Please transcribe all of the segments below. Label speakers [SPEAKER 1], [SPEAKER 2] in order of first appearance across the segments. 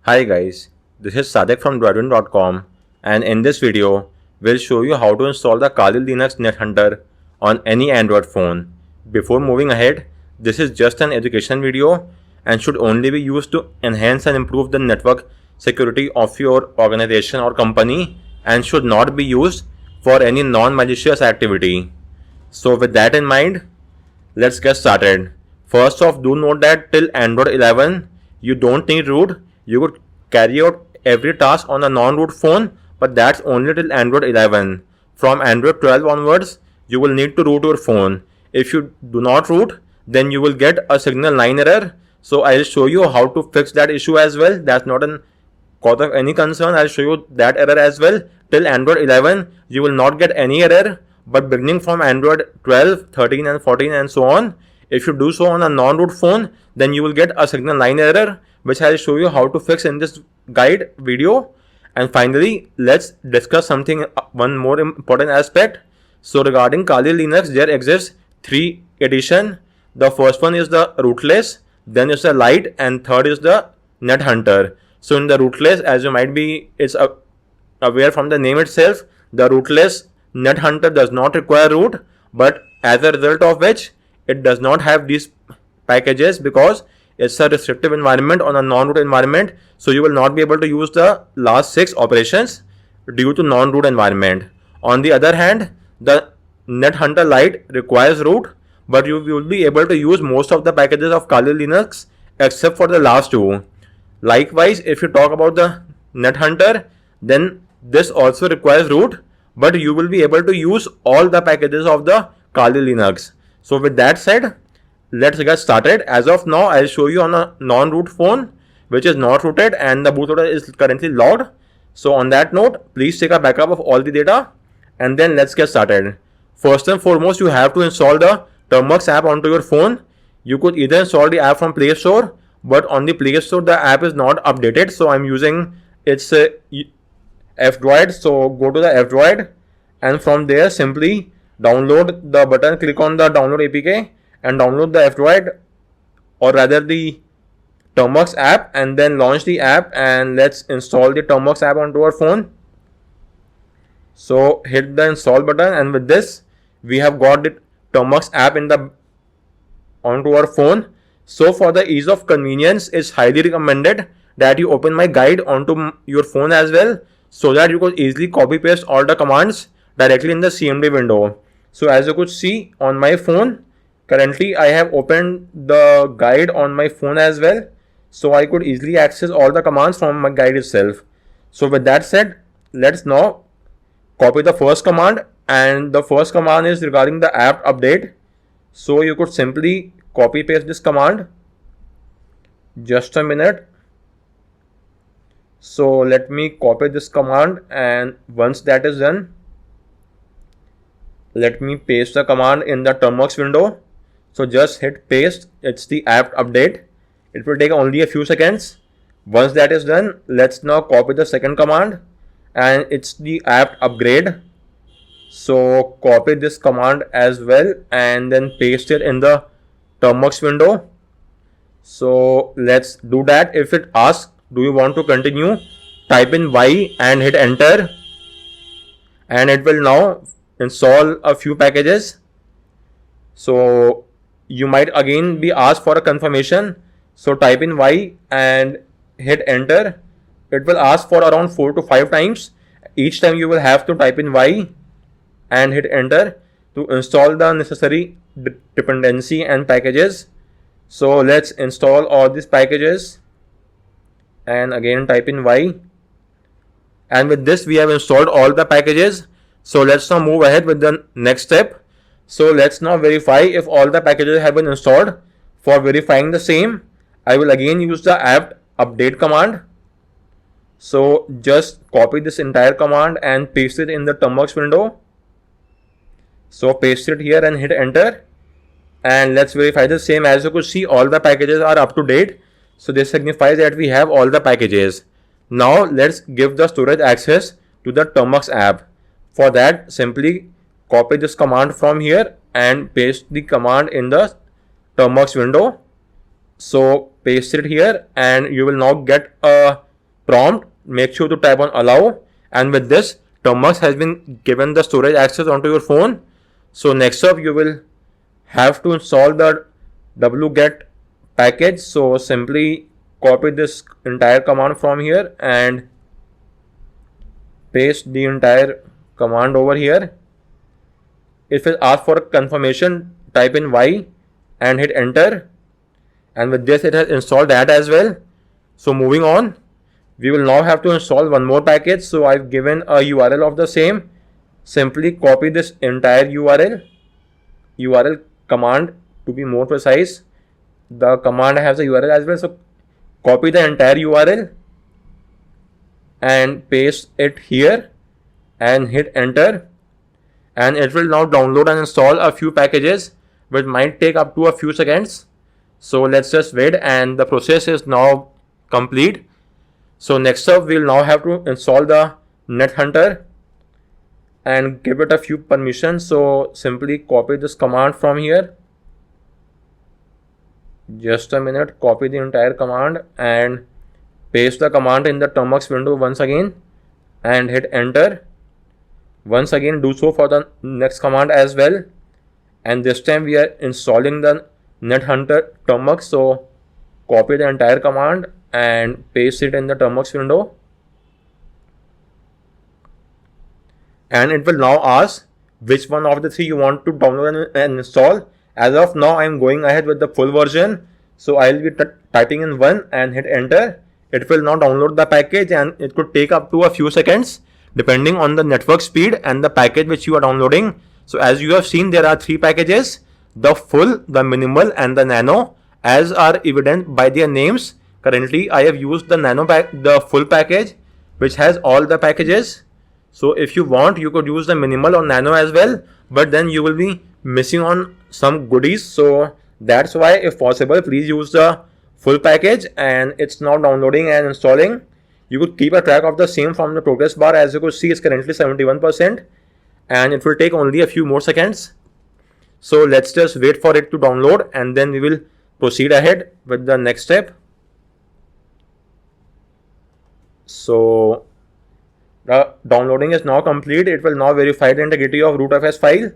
[SPEAKER 1] Hi guys, this is Sadek from Droidwin.com, and in this video, we'll show you how to install the Kali Linux NetHunter on any Android phone. Before moving ahead, this is just an education video and should only be used to enhance and improve the network security of your organization or company and should not be used for any non-malicious activity. So with that in mind, let's get started. First off, do note that till Android 11, you don't need root. You could carry out every task on a non-root phone, but that's only till Android 11. From Android 12 onwards, you will need to root your phone. If you do not root, then you will get a signal line error. So I'll show you how to fix that issue as well. That's not an cause of any concern. I'll show you that error as well. Till Android 11, you will not get any error, but beginning from Android 12, 13 and 14 and so on, if you do so on a non-root phone, then you will get a signal line error, which I'll show you how to fix in this guide video. And finally, let's discuss one more important aspect. So regarding Kali Linux, there exists three editions. The first one is the rootless, then is the light, and third is the NetHunter. So in the rootless, as you might be aware from the name itself, the rootless NetHunter does not require root, but as a result of which it does not have these packages because it's a restrictive environment on a non-root environment. So you will not be able to use the last 6 operations due to non-root environment. On the other hand, the NetHunter Lite requires root, but you will be able to use most of the packages of Kali Linux except for the last 2. Likewise, if you talk about the NetHunter, then this also requires root, but you will be able to use all the packages of the Kali Linux. So with that said, let's get started. As of now, I'll show you on a non-root phone which is not rooted and the bootloader is currently logged. So on that note, please take a backup of all the data and then let's get started. First and foremost, you have to install the Termux app onto your phone. You could either install the app from Play Store, but on the Play Store the app is not updated, so I'm using its F-Droid. So go to the F-Droid and from there simply download the button, click on the download APK and download the F-Droid, or rather the Termux app, and then launch the app and let's install the Termux app onto our phone. So hit the install button and with this we have got the Termux app onto our phone. So for the ease of convenience, it's highly recommended that you open my guide onto your phone as well, so that you could easily copy paste all the commands directly in the CMD window. So as you could see on my phone, currently I have opened the guide on my phone as well, so I could easily access all the commands from my guide itself. So with that said, let's now copy the first command, and the first command is regarding the app update. So you could simply copy paste this command. Just a minute. So let me copy this command, and once that is done, let me paste the command in the Termux window. So just hit paste. It's the app update. It will take only a few seconds. Once that is done, let's now copy the second command, and it's the app upgrade. So copy this command as well and then paste it in the Termux window. So let's do that. If it asks, do you want to continue, type in Y and hit enter, and it will now install a few packages. So you might again be asked for a confirmation. So type in Y and hit enter. It will ask for around 4 to 5 times. Each time you will have to type in Y and hit enter to install the necessary dependency and packages. So let's install all these packages and again type in Y, and with this we have installed all the packages. So let's now move ahead with the next step. So let's now verify if all the packages have been installed. For verifying the same, I will again use the app update command. So just copy this entire command and paste it in the Termux window. So paste it here and hit enter, and let's verify the same. As you could see, all the packages are up to date. So this signifies that we have all the packages. Now let's give the storage access to the Termux app. For that, simply copy this command from here and paste the command in the Termux window. So paste it here and you will now get a prompt, make sure to type on allow, and with this Termux has been given the storage access onto your phone. So next up you will have to install the wget package. So simply copy this entire command from here and paste the entire command over here. If it asks for a confirmation, type in Y and hit enter, and with this it has installed that as well. So moving on, we will now have to install one more package. So I've given a URL of the same. Simply copy this entire URL command, to be more precise. The command has a URL as well, so copy the entire URL and paste it here and hit enter, and it will now download and install a few packages, which might take up to a few seconds. So let's just wait, and the process is now complete. So next up, we'll now have to install the NetHunter and give it a few permissions. So simply copy this command from here. Just a minute, copy the entire command and paste the command in the Termux window once again and hit enter. Once again, do so for the next command as well. And this time we are installing the NetHunter Termux. So copy the entire command and paste it in the Termux window. And it will now ask which one of the three you want to download and install. As of now, I am going ahead with the full version. So I will be typing in 1 and hit enter. It will now download the package, and it could take up to a few seconds depending on the network speed and the package which you are downloading. So as you have seen, there are 3 packages: the full, the minimal, and the nano, as are evident by their names. Currently, I have used the full package, which has all the packages. So if you want, you could use the minimal or nano as well, but then you will be missing on some goodies. So that's why, if possible, please use the full package. And it's now downloading and installing. You could keep a track of the same from the progress bar. As you could see, it's currently 71%, and it will take only a few more seconds. So let's just wait for it to download, and then we will proceed ahead with the next step. So the downloading is now complete. It will now verify the integrity of rootfs file,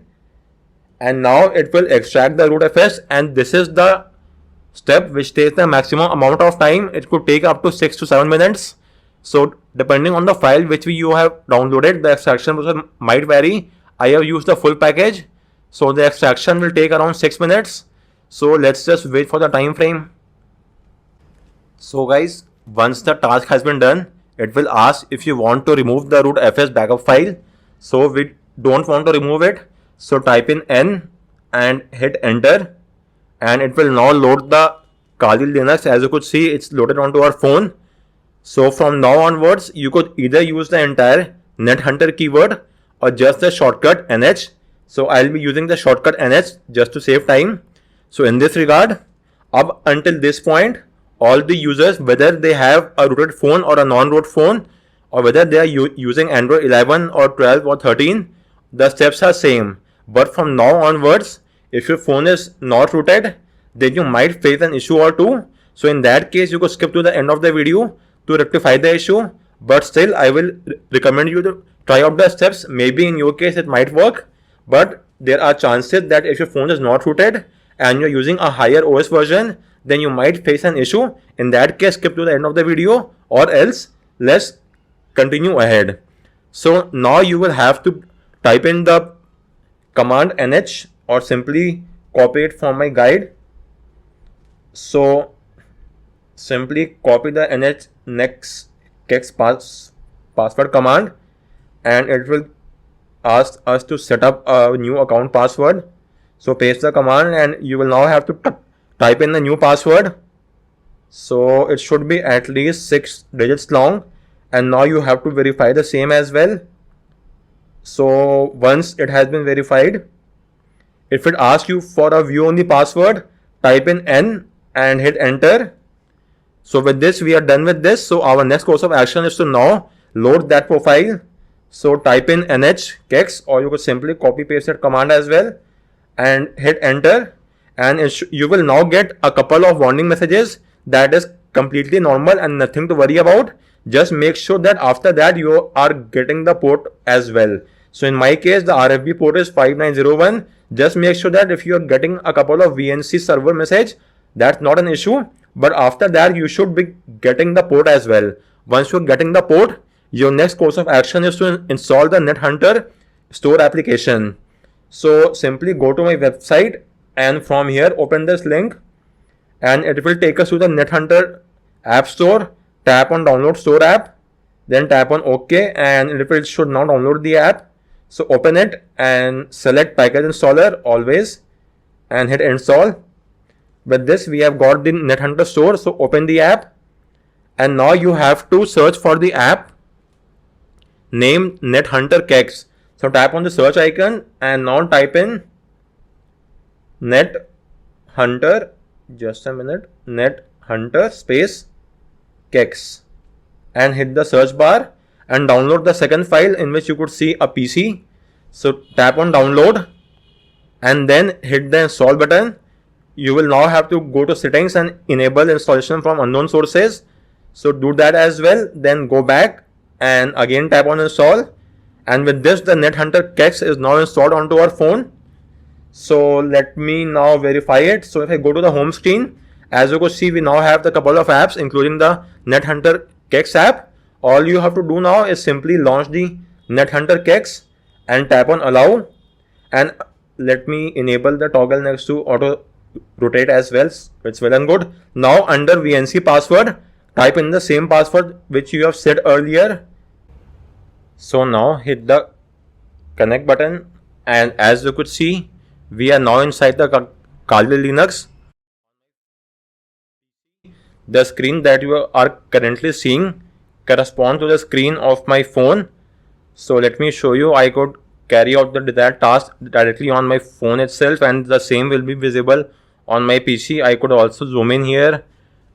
[SPEAKER 1] and now it will extract the rootfs, and this is the step which takes the maximum amount of time. It could take up to 6 to 7 minutes. So depending on the file which you have downloaded, the extraction process might vary. I have used the full package, so the extraction will take around 6 minutes. So let's just wait for the time frame. So guys, once the task has been done, it will ask if you want to remove the rootfs backup file. So we don't want to remove it. So type in N and hit enter, and it will now load the Kali Linux. As you could see, it's loaded onto our phone. So from now onwards, you could either use the entire NetHunter keyword or just the shortcut NH. So I'll be using the shortcut NH just to save time. So in this regard, up until this point, all the users, whether they have a rooted phone or a non-root phone, or whether they are using Android 11 or 12 or 13, the steps are same. But from now onwards, if your phone is not rooted, then you might face an issue or two. So in that case, you could skip to the end of the video to rectify the issue. But still, I will recommend you to try out the steps. Maybe in your case it might work, but there are chances that if your phone is not rooted and you're using a higher OS version, then you might face an issue. In that case, skip to the end of the video, or else let's continue ahead. So now you will have to type in the command NH, or simply copy it from my guide. So simply copy the NH next password command, and it will ask us to set up a new account password. So paste the command, and you will now have to type in the new password. So it should be at least 6 digits long, and now you have to verify the same as well. So once it has been verified, if it asks you for a view only password, type in N and hit enter. So with this, we are done with this. So our next course of action is to now load that profile. So type in NH-kex, or you could simply copy paste that command as well and hit enter. And you will now get a couple of warning messages. That is completely normal and nothing to worry about. just make sure that after that you are getting the port as well. So in my case, the RFB port is 5901. Just make sure that if you are getting a couple of VNC server message, that's not an issue. But after that, you should be getting the port as well. Once you're getting the port, your next course of action is to install the NetHunter store application. So simply go to my website and from here open this link and it will take us to the NetHunter app store. Tap on download store app, then tap on OK and it should now download the app. So open it and select package installer always and hit install. With this we have got the NetHunter store. So open the app and now you have to search for the app named NetHunter Kex. So tap on the search icon and now type in NetHunter, just a minute, NetHunter space Kex and hit the search bar and download the second file in which you could see a PC. So tap on download and then hit the install button. You will now have to go to settings and enable installation from unknown sources. So do that as well. Then go back and again tap on install. And with this, the NetHunter Kex is now installed onto our phone. So let me now verify it. So if I go to the home screen, as you could see, we now have the couple of apps, including the NetHunter Kex app. All you have to do now is simply launch the NetHunter Kex and tap on allow. And let me enable the toggle next to auto rotate as well. It's well and good. Now under VNC password, type in the same password which you have set earlier. So now hit the connect button and as you could see, we are now inside the Kali Linux. The screen that you are currently seeing corresponds to the screen of my phone. So let me show you. I could carry out the desired task directly on my phone itself and the same will be visible on my PC. I could also zoom in here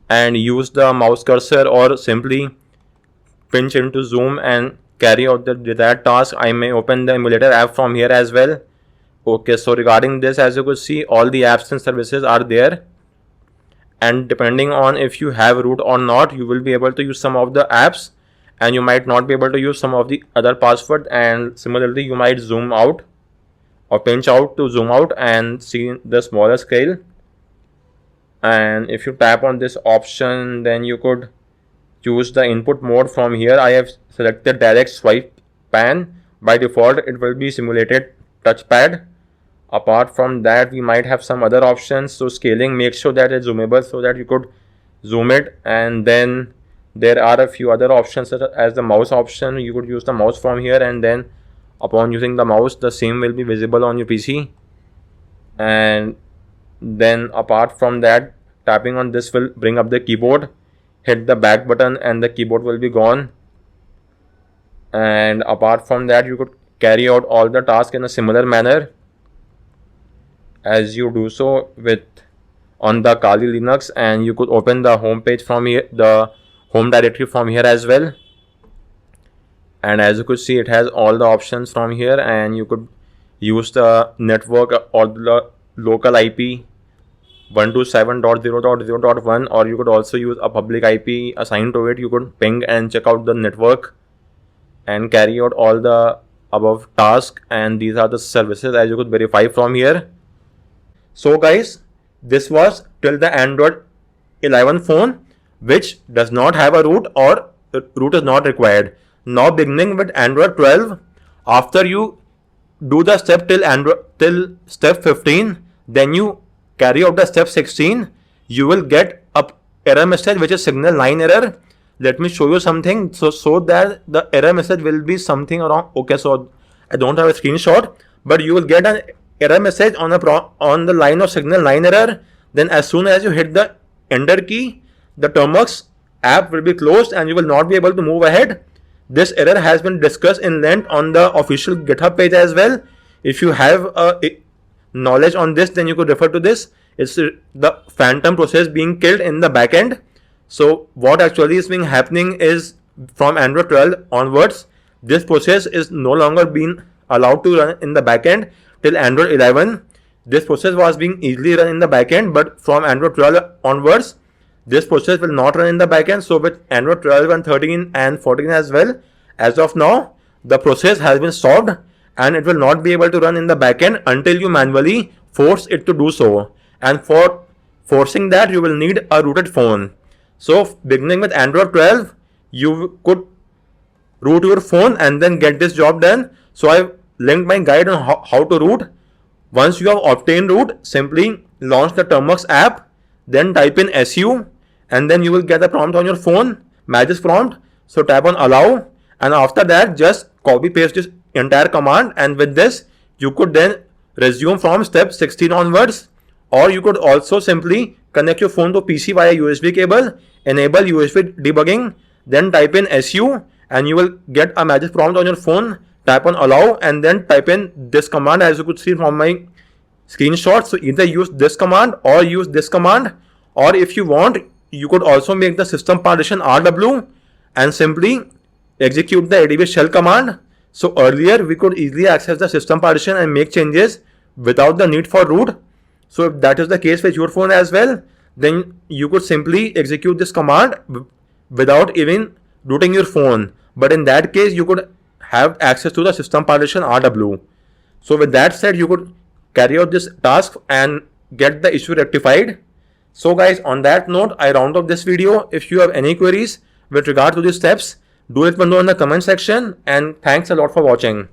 [SPEAKER 1] and use the mouse cursor or simply pinch into zoom and carry out the desired task. I may open the emulator app from here as well. Okay, so regarding this, as you could see, all the apps and services are there. And depending on if you have root or not, you will be able to use some of the apps and you might not be able to use some of the other password. And similarly, you might zoom out or pinch out to zoom out and see the smaller scale. And if you tap on this option, then you could choose the input mode from here. I have selected direct swipe pan. By default, it will be simulated touchpad. Apart from that, we might have some other options. So scaling, make sure that it's zoomable so that you could zoom it. And then there are a few other options such as the mouse option. You could use the mouse from here and then upon using the mouse, the same will be visible on your PC. And then apart from that, tapping on this will bring up the keyboard. Hit the back button and the keyboard will be gone. And apart from that, you could carry out all the tasks in a similar manner as you do so with on the Kali Linux. And you could open the home page from here, the home directory from here as well. And as you could see, it has all the options from here and you could use the network or the local IP 127.0.0.1 or you could also use a public IP assigned to it. You could ping and check out the network and carry out all the above tasks, and these are the services as you could verify from here. So guys, this was till the Android 11 phone which does not have a root or root is not required. Now beginning with Android 12, after you do the step till step 15, then you carry out the step 16, you will get a error message which is signal line error. Let me show you something so that the error message will be something around. Okay, so I don't have a screenshot, but you will get an error message on the line of signal line error. Then as soon as you hit the enter key, the Termux app will be closed and you will not be able to move ahead. This error has been discussed in length on the official GitHub page as well. If you have knowledge on this, then you could refer to this. It's the phantom process being killed in the backend. So what actually is being happening is from Android 12 onwards, this process is no longer being allowed to run in the backend. Till Android 11, this process was being easily run in the backend, but from Android 12 onwards, this process will not run in the backend. So with Android 12 and 13 and 14 as well, as of now, the process has been stopped and it will not be able to run in the backend until you manually force it to do so. And for forcing that, you will need a rooted phone. So beginning with Android 12, you could root your phone and then get this job done. So I've linked my guide on how to root. Once you have obtained root, simply launch the Termux app, then type in SU, and then you will get a prompt on your phone, Magisk prompt. So tap on allow, and after that just copy paste this entire command, and with this you could then resume from step 16 onwards. Or you could also simply connect your phone to PC via USB cable, enable USB debugging, then type in SU, and you will get a Magisk prompt on your phone. Tap on allow and then type in this command, as you could see from my screenshot. So either use this command or use this command, or if you want, you could also make the system partition RW and simply execute the ADB shell command. So earlier we could easily access the system partition and make changes without the need for root. So if that is the case with your phone as well, then you could simply execute this command without even rooting your phone. But in that case, you could have access to the system partition RW. So with that said, you could carry out this task and get the issue rectified. So guys, on that note, I round up this video. If you have any queries with regard to these steps, do let me know in the comment section, and thanks a lot for watching.